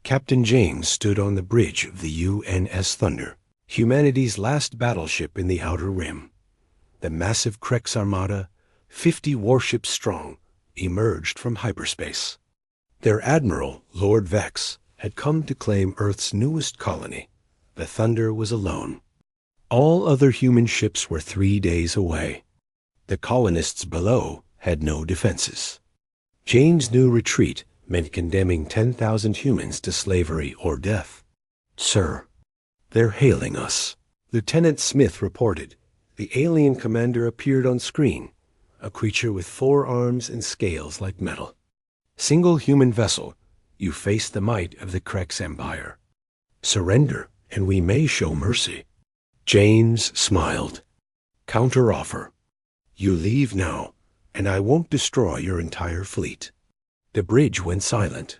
Captain James stood on the bridge of the UNS Thunder, humanity's last battleship in the Outer Rim. The massive Krex armada, 50 warships strong, emerged from hyperspace. Their admiral, Lord Vex, had come to claim Earth's newest colony. The Thunder was alone. All other human ships were 3 days away. The colonists below had no defenses. Jane's new retreat meant condemning 10,000 humans to slavery or death. "Sir, they're hailing us," Lieutenant Smith reported. The alien commander appeared on screen, a creature with 4 arms and scales like metal. "Single human vessel, you face the might of the Krex Empire. Surrender, and we may show mercy." James smiled. "Counter-offer. You leave now, and I won't destroy your entire fleet." The bridge went silent.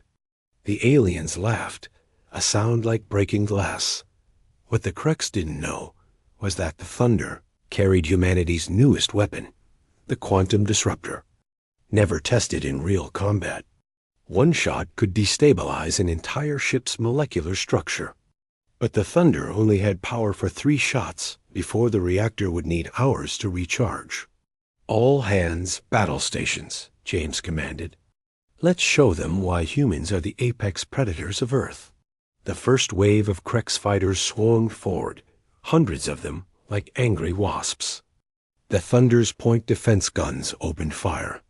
The aliens laughed, a sound like breaking glass. What the Krex didn't know was that the Thunder carried humanity's newest weapon, the quantum disruptor. Never tested in real combat, one shot could destabilize an entire ship's molecular structure. But the Thunder only had power for 3 shots before the reactor would need hours to recharge. "All hands, battle stations," James commanded. "Let's show them why humans are the apex predators of Earth." The first wave of Krex fighters swung forward, hundreds of them like angry wasps. The Thunder's point defense guns opened fire.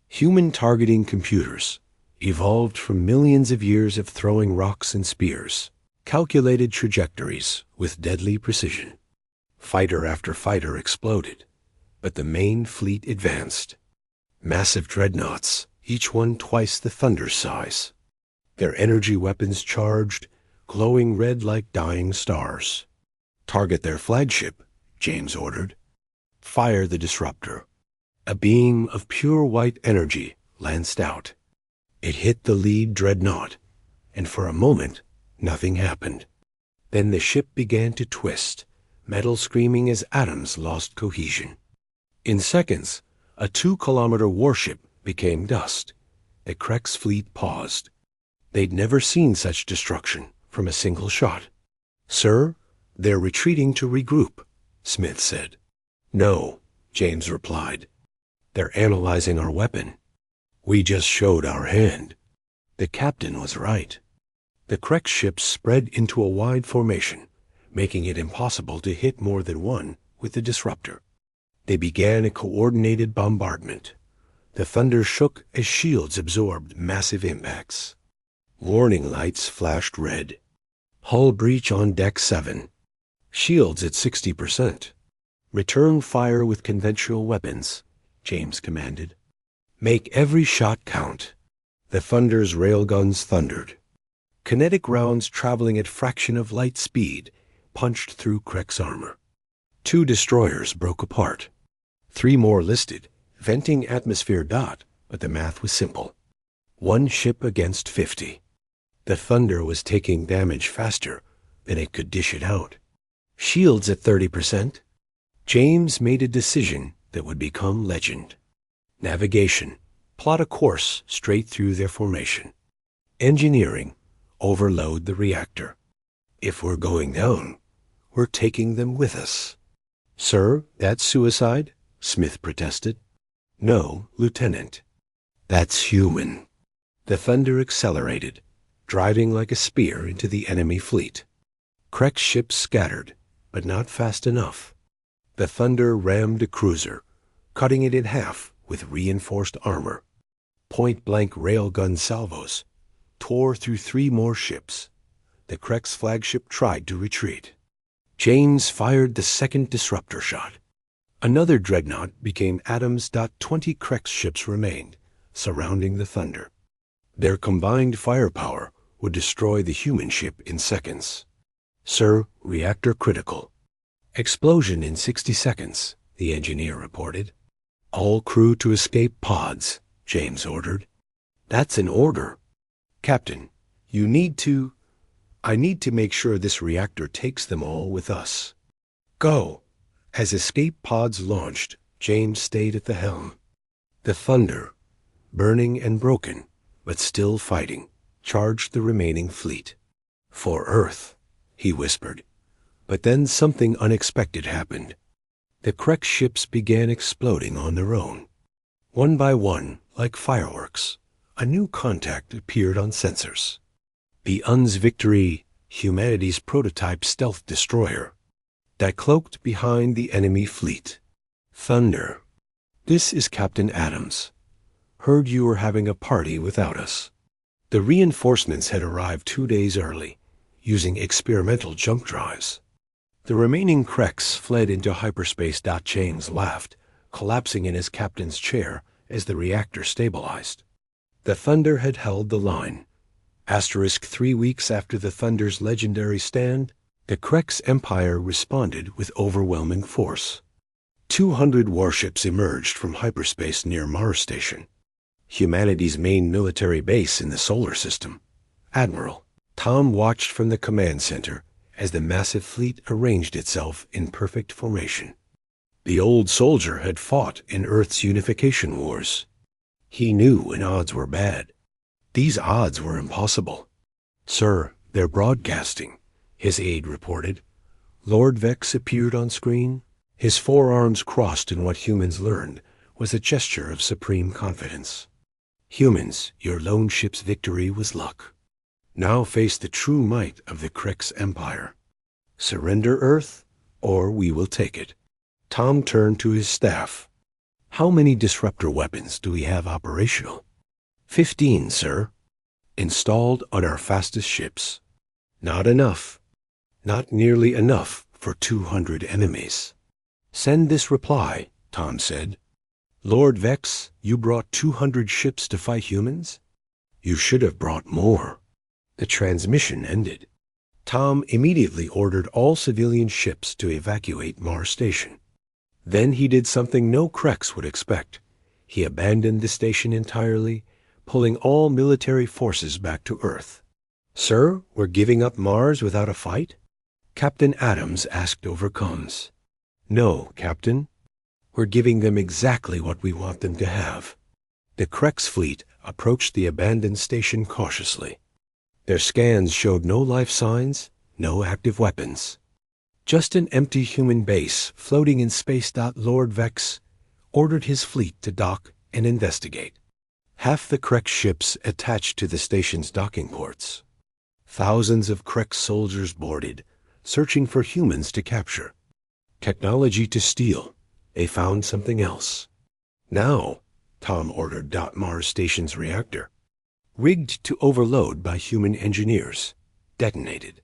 Human targeting computers, evolved from millions of years of throwing rocks and spears, calculated trajectories with deadly precision. Fighter after fighter exploded, but the main fleet advanced. Massive dreadnoughts, each one twice the Thunder's size. Their energy weapons charged, glowing red like dying stars. "Target their flagship," James ordered. "Fire the disruptor." A beam of pure white energy lanced out. It hit the lead dreadnought, and for a moment, nothing happened. Then the ship began to twist, metal screaming as atoms lost cohesion. In seconds, a 2-kilometer warship became dust. The Krex fleet paused. They'd never seen such destruction from a single shot. "Sir, they're retreating to regroup," Smith said. "No," James replied. "They're analyzing our weapon. We just showed our hand." The captain was right. The Krex ships spread into a wide formation, making it impossible to hit more than one with the disruptor. They began a coordinated bombardment. The Thunder shook as shields absorbed massive impacts. Warning lights flashed red. "Hull breach on deck 7. Shields at 60%. Return fire with conventional weapons," James commanded. "Make every shot count." The Thunder's railguns thundered. Kinetic rounds traveling at fraction of light speed punched through Krex armor. 2 destroyers broke apart. 3 more listed, venting atmosphere dot, but the math was simple. 1 ship against 50. The Thunder was taking damage faster than it could dish it out. Shields at 30%. James made a decision that would become legend. Navigation. Plot a course straight through their formation. Engineering. Overload the reactor. If we're going down, we're taking them with us. "Sir, that's suicide?" Smith protested. "No, Lieutenant. That's human." The Thunder accelerated, driving like a spear into the enemy fleet. Krex ships scattered, but not fast enough. The Thunder rammed a cruiser, cutting it in half with reinforced armor. Point-blank railgun salvos tore through 3 more ships. The Krex flagship tried to retreat. James fired the second disruptor shot. Another dreadnought became atoms. 20 Krex ships remained, surrounding the Thunder. Their combined firepower would destroy the human ship in seconds. "Sir, reactor critical." "Explosion in 60 seconds, the engineer reported. "All crew to escape pods," James ordered. "That's an order." "Captain, I need to make sure this reactor takes them all with us." "Go." As escape pods launched, James stayed at the helm. The Thunder, burning and broken, but still fighting, charged the remaining fleet. "For Earth," he whispered. But then something unexpected happened. The Krex ships began exploding on their own. One by one, like fireworks, a new contact appeared on sensors. The UN's Victory, humanity's prototype stealth destroyer, that cloaked behind the enemy fleet. "Thunder. This is Captain Adams. Heard you were having a party without us." The reinforcements had arrived 2 days early, using experimental jump drives. The remaining Krex fled into hyperspace. James laughed, collapsing in his captain's chair as the reactor stabilized. The Thunder had held the line. 3 weeks after the Thunder's legendary stand, the Krex Empire responded with overwhelming force. 200 warships emerged from hyperspace near Mars Station, humanity's main military base in the solar system. Admiral Tom watched from the command center as the massive fleet arranged itself in perfect formation. The old soldier had fought in Earth's unification wars. He knew when odds were bad. These odds were impossible. "Sir, they're broadcasting," his aide reported. Lord Vex appeared on screen. His forearms crossed in what humans learned was a gesture of supreme confidence. "Humans, your lone ship's victory was luck. Now face the true might of the Krex Empire. Surrender Earth, or we will take it." Tom turned to his staff. "How many disruptor weapons do we have operational?" 15, sir. Installed on our fastest ships. Not enough. Not nearly enough for 200 enemies." "Send this reply," Tom said. "Lord Vex, you brought 200 ships to fight humans? You should have brought more." The transmission ended. Tom immediately ordered all civilian ships to evacuate Mars Station. Then he did something no Krex would expect. He abandoned the station entirely, pulling all military forces back to Earth. "Sir, we're giving up Mars without a fight?" Captain Adams asked over comms. "No, Captain. We're giving them exactly what we want them to have." The Krex fleet approached the abandoned station cautiously. Their scans showed no life signs, no active weapons. Just an empty human base floating in space. Lord Vex ordered his fleet to dock and investigate. Half the Krex ships attached to the station's docking ports. Thousands of Krex soldiers boarded, searching for humans to capture. Technology to steal. They found something else. "Now," Tom ordered. Mars Station's reactor, rigged to overload by human engineers, detonated.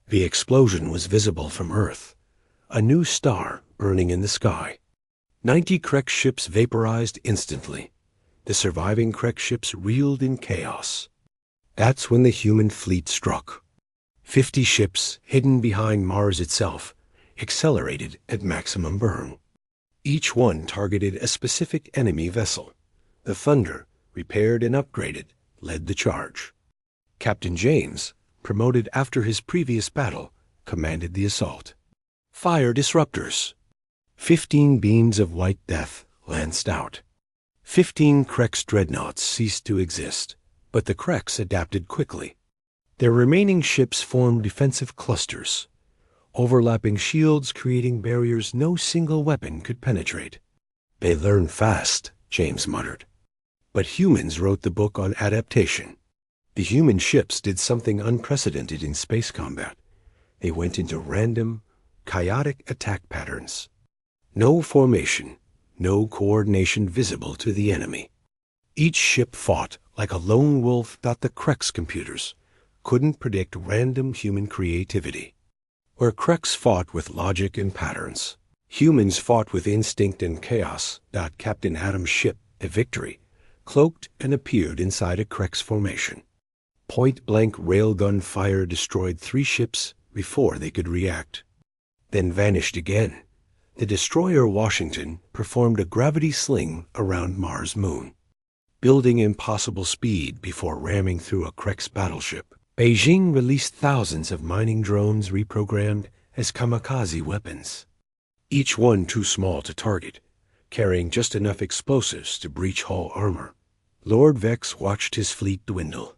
The explosion was visible from Earth, a new star burning in the sky. 90 Krex ships vaporized instantly. The surviving Krex ships reeled in chaos. That's when the human fleet struck. 50 ships, hidden behind Mars itself, accelerated at maximum burn. Each one targeted a specific enemy vessel. The Thunder, repaired and upgraded, led the charge. Captain James, promoted after his previous battle, commanded the assault. "Fire disruptors." 15 beams of white death lanced out. 15 Krex dreadnoughts ceased to exist, but the Krex adapted quickly. Their remaining ships formed defensive clusters, overlapping shields creating barriers no single weapon could penetrate. "They learn fast," James muttered. But humans wrote the book on adaptation. The human ships did something unprecedented in space combat. They went into random, chaotic attack patterns. No formation, no coordination visible to the enemy. Each ship fought like a lone wolf. The Krex computers couldn't predict random human creativity. Where Krex fought with logic and patterns, humans fought with instinct and chaos. Captain Adams' ship, a Victory, cloaked and appeared inside a Krex formation. Point-blank railgun fire destroyed 3 ships before they could react, then vanished again. The destroyer Washington performed a gravity sling around Mars' moon, building impossible speed before ramming through a Krex battleship. Beijing released thousands of mining drones reprogrammed as kamikaze weapons, each one too small to target, carrying just enough explosives to breach hull armor. Lord Vex watched his fleet dwindle.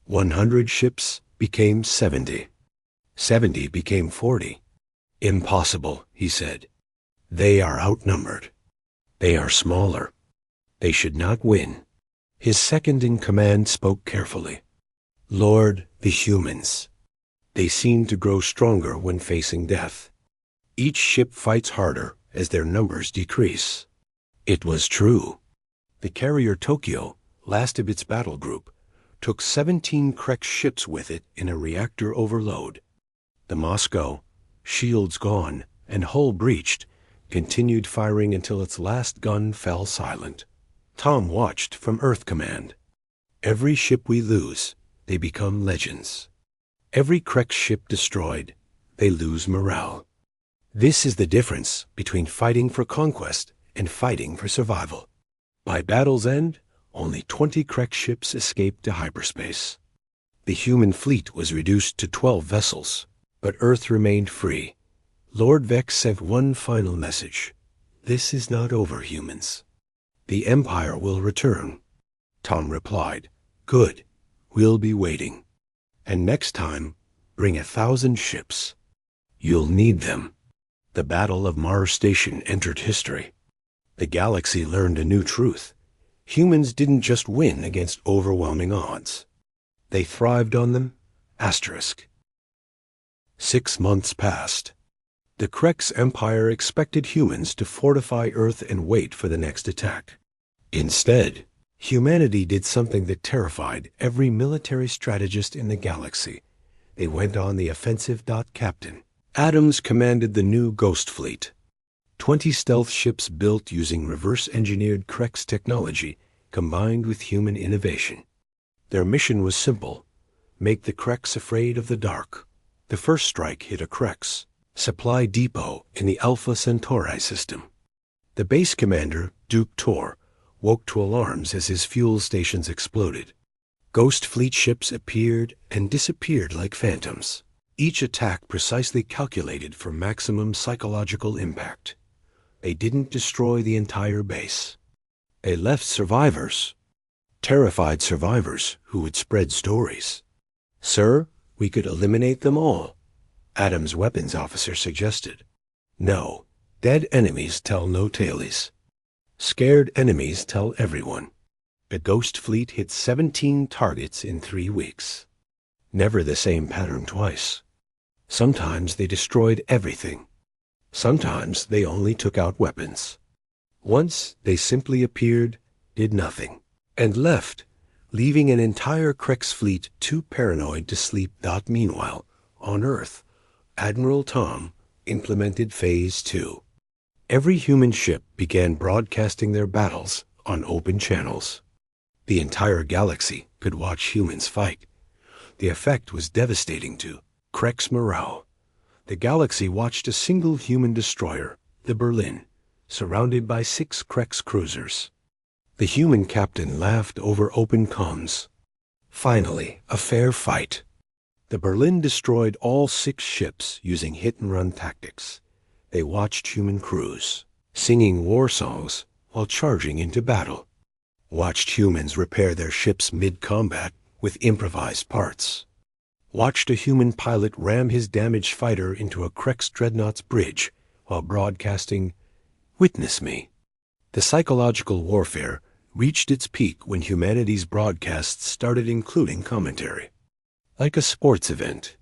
100 ships became 70. 70 became 40. Impossible, he said. They are outnumbered. They are smaller. They should not win. His second-in-command spoke carefully. Lord, the humans. They seem to grow stronger when facing death. Each ship fights harder as their numbers decrease. It was true. The carrier Tokyo, last of its battle group, took 17 Krek's ships with it in a reactor overload. The Moscow, shields gone and hull breached, continued firing until its last gun fell silent. Tom watched from Earth Command. Every ship we lose, they become legends. Every Krek ship destroyed, they lose morale. This is the difference between fighting for conquest and fighting for survival. By battle's end, only 20 Krek ships escaped to hyperspace. The human fleet was reduced to 12 vessels, but Earth remained free. Lord Vex sent one final message. This is not over, humans. The Empire will return. Tom replied, Good, we'll be waiting. And next time, bring 1,000 ships. You'll need them. The Battle of Mars Station entered history. The galaxy learned a new truth. Humans didn't just win against overwhelming odds. They thrived on them. *. 6 months passed. The Krek's empire expected humans to fortify Earth and wait for the next attack. Instead, humanity did something that terrified every military strategist in the galaxy. They went on the offensive. Captain Adams commanded the new Ghost Fleet. 20 stealth ships built using reverse-engineered Krek's technology combined with human innovation. Their mission was simple: make the Kreks afraid of the dark. The first strike hit a Krek's supply depot in the Alpha Centauri system. The base commander, Duke Tor, woke to alarms as his fuel stations exploded. Ghost Fleet ships appeared and disappeared like phantoms, each attack precisely calculated for maximum psychological impact. They didn't destroy the entire base. They left survivors, terrified survivors who would spread stories. Sir, we could eliminate them all, Adams' weapons officer suggested. No, dead enemies tell no tales. Scared enemies tell everyone. The Ghost Fleet hit 17 targets in 3 weeks. Never the same pattern twice. Sometimes they destroyed everything. Sometimes they only took out weapons. Once they simply appeared, did nothing, and left, leaving an entire Krek's fleet too paranoid to sleep. Meanwhile, on Earth, Admiral Tom implemented Phase 2. Every human ship began broadcasting their battles on open channels. The entire galaxy could watch humans fight. The effect was devastating to Krek's morale. The galaxy watched a single human destroyer, the Berlin, surrounded by 6 Krek's cruisers. The human captain laughed over open comms. Finally, a fair fight. The Berlin destroyed all 6 ships using hit-and-run tactics. They watched human crews, singing war songs while charging into battle. Watched humans repair their ships mid-combat with improvised parts. Watched a human pilot ram his damaged fighter into a Krek's dreadnought's bridge while broadcasting, "Witness me." The psychological warfare reached its peak when humanity's broadcasts started including commentary. Like a sports event.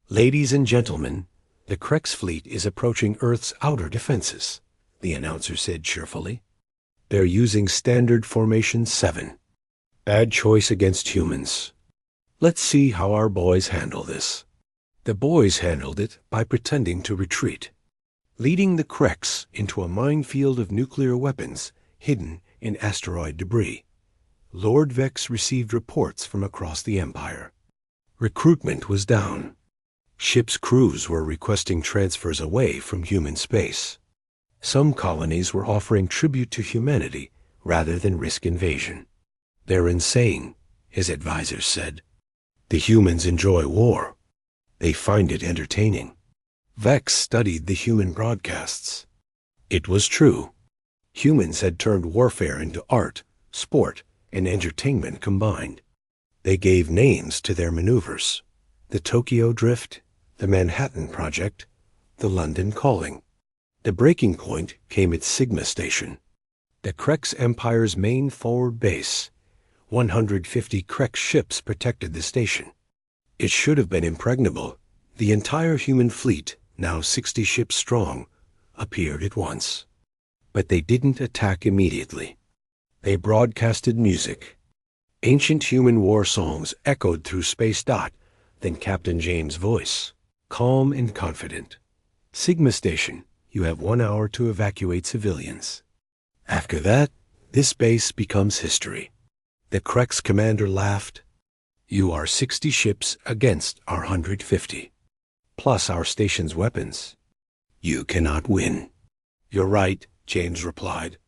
Ladies and gentlemen, the Krek's fleet is approaching Earth's outer defenses, the announcer said cheerfully. They're using Standard Formation 7. Bad choice against humans. Let's see how our boys handle this. The boys handled it by pretending to retreat, leading the Kreks into a minefield of nuclear weapons hidden in asteroid debris. Lord Vex received reports from across the Empire. Recruitment was down. Ships' crews were requesting transfers away from human space. Some colonies were offering tribute to humanity rather than risk invasion. They're insane, his advisors said. The humans enjoy war. They find it entertaining. Vex studied the human broadcasts. It was true. Humans had turned warfare into art, sport, and entertainment combined. They gave names to their maneuvers: the Tokyo Drift, the Manhattan Project, the London Calling. The breaking point came at Sigma Station, the Krex Empire's main forward base. 150 Krex ships protected the station. It should have been impregnable. The entire human fleet, now 60 ships strong, appeared at once. But they didn't attack immediately. They broadcasted music. Ancient human war songs echoed through space. Then Captain James' voice, calm and confident. "Sigma Station, you have 1 hour to evacuate civilians. After that, this base becomes history." The Krex commander laughed. "You are 60 ships against our 150, plus our station's weapons. You cannot win." "You're right," James replied.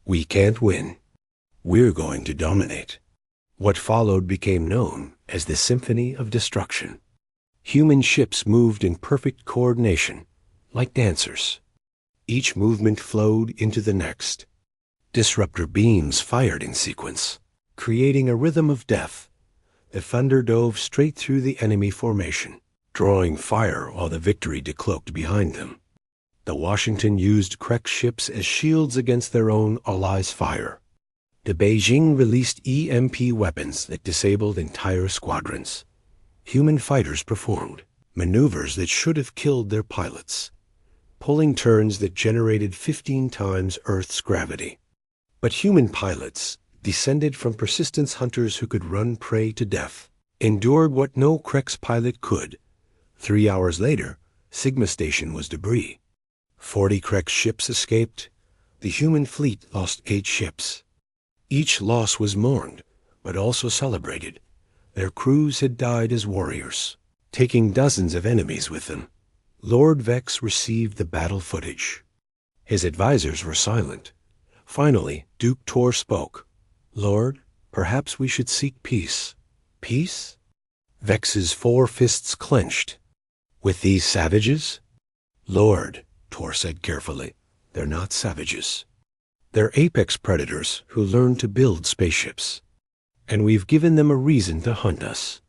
"We can't win. We're going to dominate." What followed became known as the Symphony of Destruction. Human ships moved in perfect coordination, like dancers. Each movement flowed into the next. Disruptor beams fired in sequence, creating a rhythm of death. The thunder dove straight through the enemy formation, drawing fire while the victory decloaked behind them. The Washington used Krex ships as shields against their own allies' fire. The Beijing released EMP weapons that disabled entire squadrons. Human fighters performed maneuvers that should have killed their pilots, pulling turns that generated 15 times Earth's gravity. But human pilots, descended from persistence hunters who could run prey to death, endured what no Krex pilot could. 3 hours later, Sigma Station was debris. 40 Krex ships escaped. The human fleet lost 8 ships. Each loss was mourned, but also celebrated. Their crews had died as warriors, taking dozens of enemies with them. Lord Vex received the battle footage. His advisors were silent. Finally, Duke Tor spoke. "Lord, perhaps we should seek peace." "Peace?" Vex's 4 fists clenched. "With these savages?" "Lord," Tor said carefully, "they're not savages. They're apex predators who learned to build spaceships. And we've given them a reason to hunt us."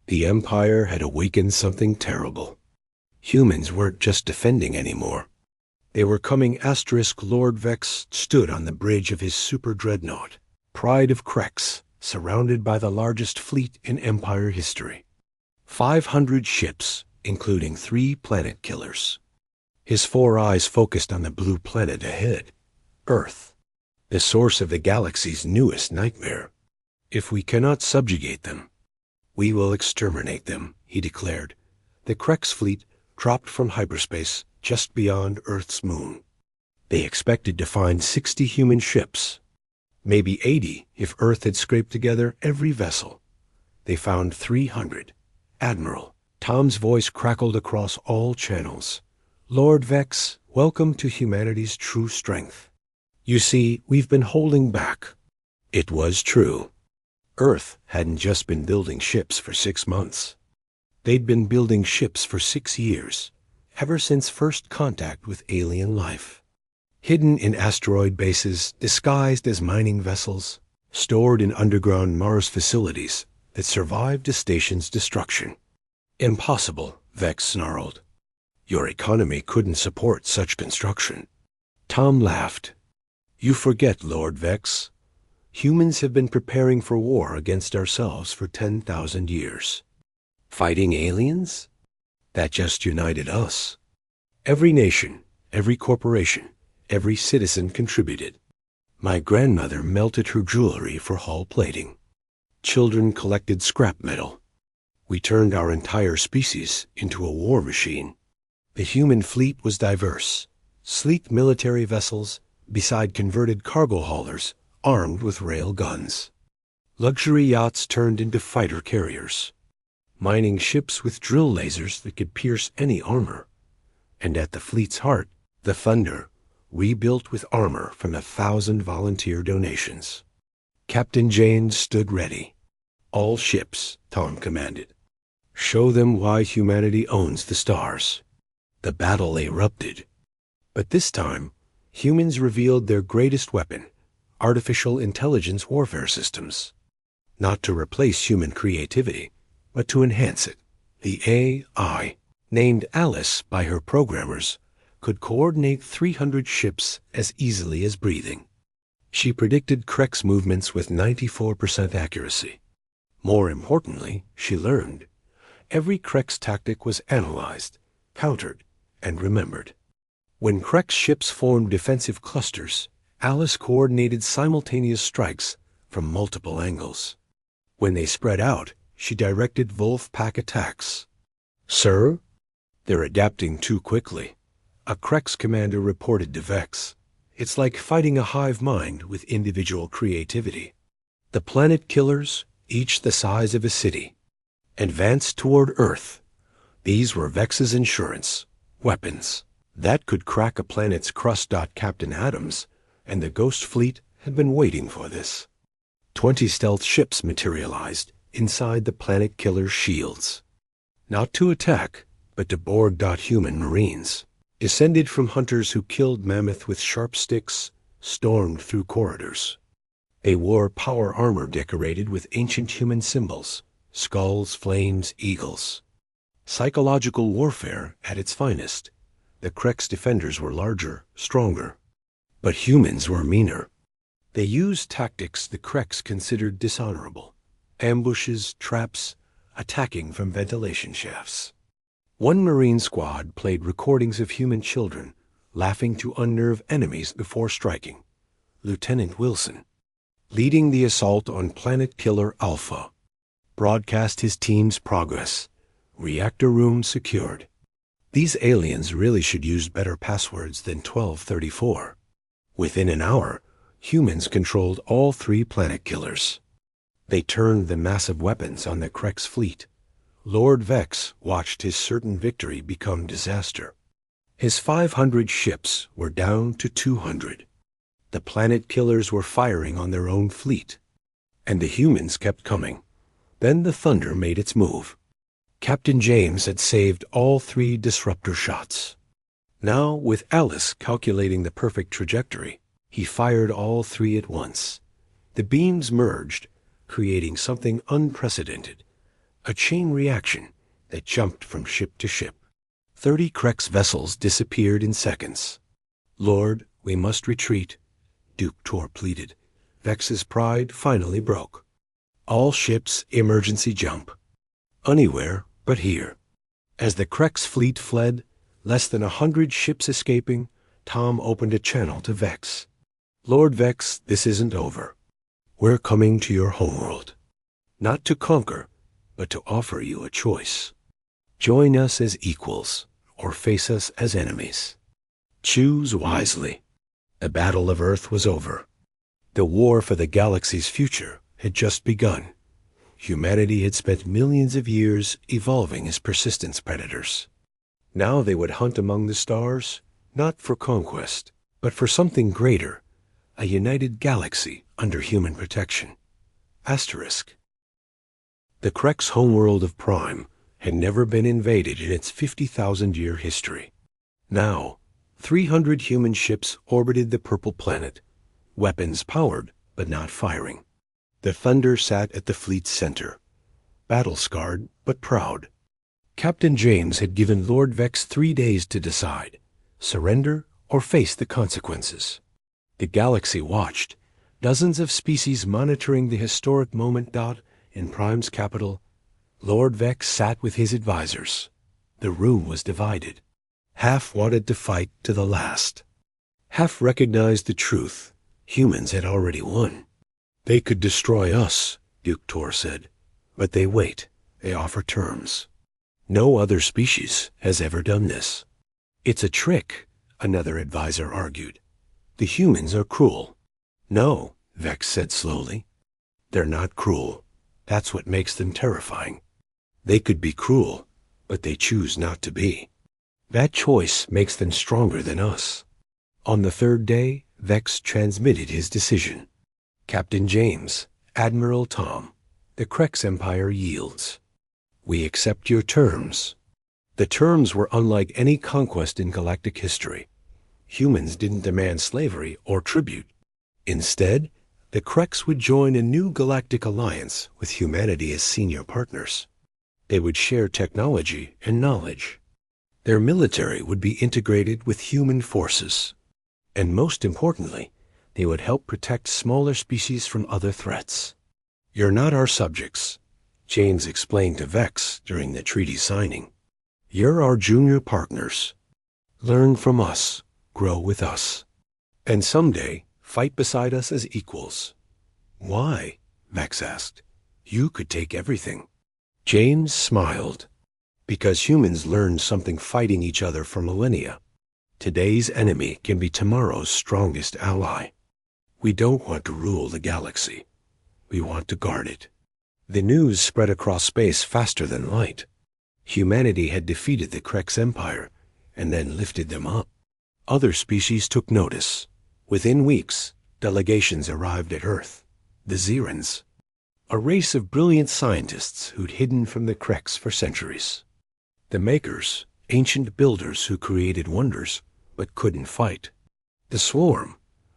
The Empire had awakened something terrible. Humans weren't just defending anymore. They were coming. Lord Vex stood on the bridge of his super dreadnought, pride of Krex, surrounded by the largest fleet in Empire history. 500 ships, including 3 planet killers. His 4 eyes focused on the blue planet ahead, Earth, the source of the galaxy's newest nightmare. "If we cannot subjugate them, we will exterminate them," he declared. The Krex fleet dropped from hyperspace just beyond Earth's moon. They expected to find 60 human ships, maybe 80 if Earth had scraped together every vessel. They found 300. "Admiral," Tom's voice crackled across all channels. "Lord Vex, welcome to humanity's true strength. You see, we've been holding back." It was true. Earth hadn't just been building ships for 6 months. They'd been building ships for 6 years, ever since first contact with alien life. Hidden in asteroid bases, disguised as mining vessels, stored in underground Mars facilities that survived the station's destruction. "Impossible," Vex snarled. "Your economy couldn't support such construction." Tom laughed. "You forget, Lord Vex. Humans have been preparing for war against ourselves for 10,000 years. Fighting aliens? That just united us. Every nation, every corporation, every citizen contributed. My grandmother melted her jewelry for hull plating. Children collected scrap metal. We turned our entire species into a war machine. The human fleet was diverse. Sleek military vessels beside converted cargo haulers armed with rail guns. Luxury yachts turned into fighter carriers. Mining ships with drill lasers that could pierce any armor. And at the fleet's heart, the Thunder, rebuilt with armor from 1,000 volunteer donations. Captain Jane stood ready. "All ships," Tom commanded. "Show them why humanity owns the stars." The battle erupted. But this time, humans revealed their greatest weapon, artificial intelligence warfare systems. not to replace human creativity, but to enhance it. The AI, named Alice by her programmers, could coordinate 300 ships as easily as breathing. She predicted Krek's movements with 94% accuracy. More importantly, she learned. Every Krek's tactic was analyzed, countered, and remembered. When Krek's ships formed defensive clusters, Alice coordinated simultaneous strikes from multiple angles. When they spread out, she directed wolf pack attacks. "Sir, they're adapting too quickly," a Krek's commander reported to Vex. "It's like fighting a hive mind with individual creativity." The planet killers, each the size of a city, advanced toward Earth. These were Vex's insurance, weapons that could crack a planet's crust. Captain Adams and the Ghost Fleet had been waiting for this. 20 stealth ships materialized inside the planet killer's shields. Not to attack, but to board. Human Marines, descended from hunters who killed mammoth with sharp sticks, stormed through corridors. They wore power armor decorated with ancient human symbols, skulls, flames, eagles. Psychological warfare at its finest. The Krek's defenders were larger, stronger. But humans were meaner. They used tactics the Krek's considered dishonorable. Ambushes, traps, attacking from ventilation shafts. One Marine squad played recordings of human children laughing to unnerve enemies before striking. Lieutenant Wilson, leading the assault on Planet Killer Alpha, broadcast his team's progress. Reactor room secured. These aliens really should use better passwords than 1234. Within an hour, humans controlled all 3 planet killers. They turned the massive weapons on the Krek's fleet. Lord Vex watched his certain victory become disaster. His 500 ships were down to 200. The planet killers were firing on their own fleet. And the humans kept coming. Then the Thunder made its move. Captain James had saved all 3 disruptor shots. Now, with Alice calculating the perfect trajectory, he fired all 3 at once. The beams merged, creating something unprecedented. A chain reaction that jumped from ship to ship. 30 Krek's vessels disappeared in seconds. "Lord, we must retreat," Duke Tor pleaded. Vex's pride finally broke. "All ships emergency jump." Anywhere but here. As the Krek's fleet fled, less than 100 ships escaping, Tom opened a channel to Vex. "Lord Vex, this isn't over. We're coming to your homeworld. Not to conquer, but to offer you a choice. Join us as equals, or face us as enemies. Choose wisely." The Battle of Earth was over. The war for the galaxy's future had just begun. Humanity had spent millions of years evolving as persistence predators. Now they would hunt among the stars, not for conquest, but for something greater, a united galaxy under human protection. Asterisk. The Krek's homeworld of Prime had never been invaded in its 50,000-year history. Now, 300 human ships orbited the purple planet, weapons powered but not firing. The Thunder sat at the fleet's center, battle-scarred but proud. Captain James had given Lord Vex 3 days to decide, surrender or face the consequences. The galaxy watched, dozens of species monitoring the historic moment. In Prime's capital, Lord Vex sat with his advisors. The room was divided. Half wanted to fight to the last. Half recognized the truth. Humans had already won. "They could destroy us," Duke Tor said. "But they wait. They offer terms. No other species has ever done this." "It's a trick," another advisor argued. "The humans are cruel." "No," Vex said slowly. "They're not cruel. That's what makes them terrifying. They could be cruel, but they choose not to be. That choice makes them stronger than us." On the 3rd day, Vex transmitted his decision. "Captain James, Admiral Tom, the Krek's Empire yields. We accept your terms." The terms were unlike any conquest in galactic history. Humans didn't demand slavery or tribute. Instead, The Kreks would join a new galactic alliance with humanity as senior partners. They would share technology and knowledge. Their military would be integrated with human forces. And most importantly, they would help protect smaller species from other threats. "You're not our subjects," James explained to Vex during the treaty signing. "You're our junior partners. Learn from us, grow with us, and someday fight beside us as equals." "Why?" Vex asked. "You could take everything." James smiled. "Because humans learned something fighting each other for millennia. Today's enemy can be tomorrow's strongest ally. We don't want to rule the galaxy. We want to guard it." The news spread across space faster than light. Humanity had defeated the Kreks Empire and then lifted them up. Other species took notice. Within weeks, delegations arrived at Earth. The Zerans, a race of brilliant scientists who'd hidden from the Kreks for centuries. The Makers, ancient builders who created wonders but couldn't fight. The Swarm,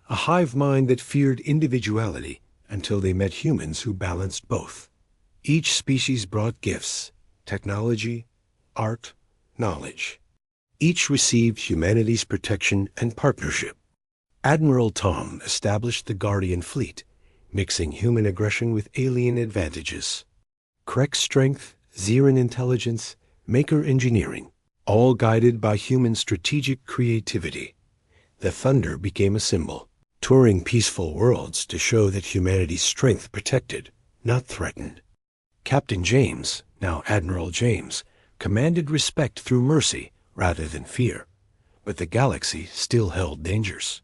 a hive mind that feared individuality until they met humans who balanced both. Each species brought gifts, technology, art, knowledge. Each received humanity's protection and partnership. Admiral Tom established the Guardian Fleet, mixing human aggression with alien advantages. Krek strength, Zeran intelligence, Maker engineering, all guided by human strategic creativity. The Thunder became a symbol, touring peaceful worlds to show that humanity's strength protected, not threatened. Captain James, now Admiral James, commanded respect through mercy rather than fear, but the galaxy still held dangers.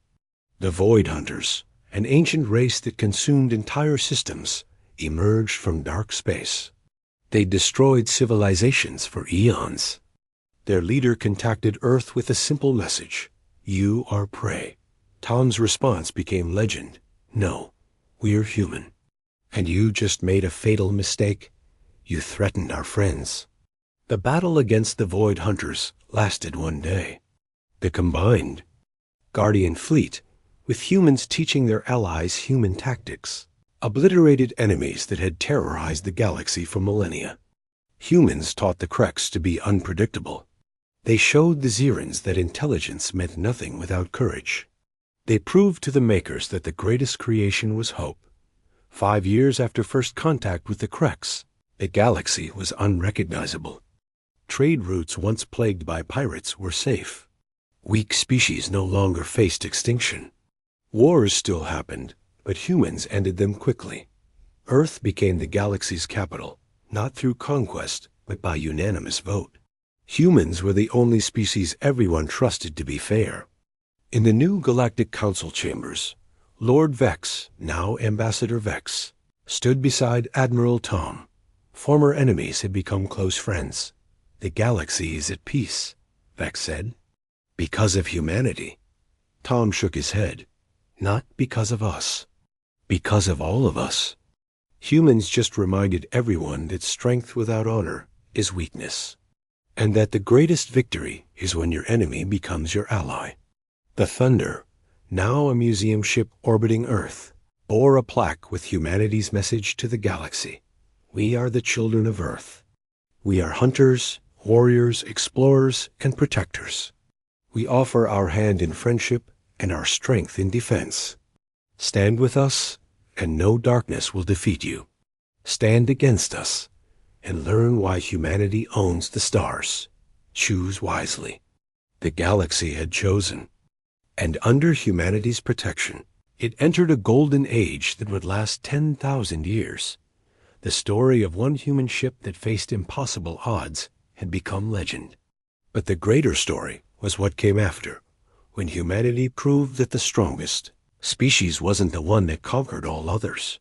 The Void Hunters, an ancient race that consumed entire systems, emerged from dark space. They destroyed civilizations for eons. Their leader contacted Earth with a simple message: "You are prey." Tom's response became legend: "No, we're human. And you just made a fatal mistake. You threatened our friends." The battle against the Void Hunters lasted one day. The combined Guardian Fleet, with humans teaching their allies human tactics, obliterated enemies that had terrorized the galaxy for millennia. Humans taught the Kreks to be unpredictable. They showed the Zerans that intelligence meant nothing without courage. They proved to the Makers that the greatest creation was hope. 5 years after first contact with the Kreks, the galaxy was unrecognizable. Trade routes once plagued by pirates were safe. Weak species no longer faced extinction. Wars still happened, but humans ended them quickly. Earth became the galaxy's capital, not through conquest, but by unanimous vote. Humans were the only species everyone trusted to be fair. In the new Galactic Council chambers, Lord Vex, now Ambassador Vex, stood beside Admiral Tom. Former enemies had become close friends. "The galaxy is at peace," Vex said. "Because of humanity." Tom shook his head. "Not because of us. Because of all of us." Humans just reminded everyone that strength without honor is weakness, and that the greatest victory is when your enemy becomes your ally. The Thunder, now a museum ship orbiting Earth, bore a plaque with humanity's message to the galaxy: "We are the children of Earth. We are hunters, warriors, explorers, and protectors. We offer our hand in friendship and our strength in defense. Stand with us, and no darkness will defeat you. Stand against us, and learn why humanity owns the stars. Choose wisely." The galaxy had chosen, and under humanity's protection, it entered a golden age that would last 10,000 years. The story of one human ship that faced impossible odds had become legend. But the greater story was what came after, when humanity proved that the strongest species wasn't the one that conquered all others.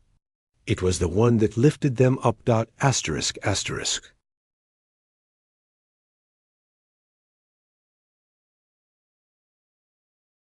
It was the one that lifted them up. ****.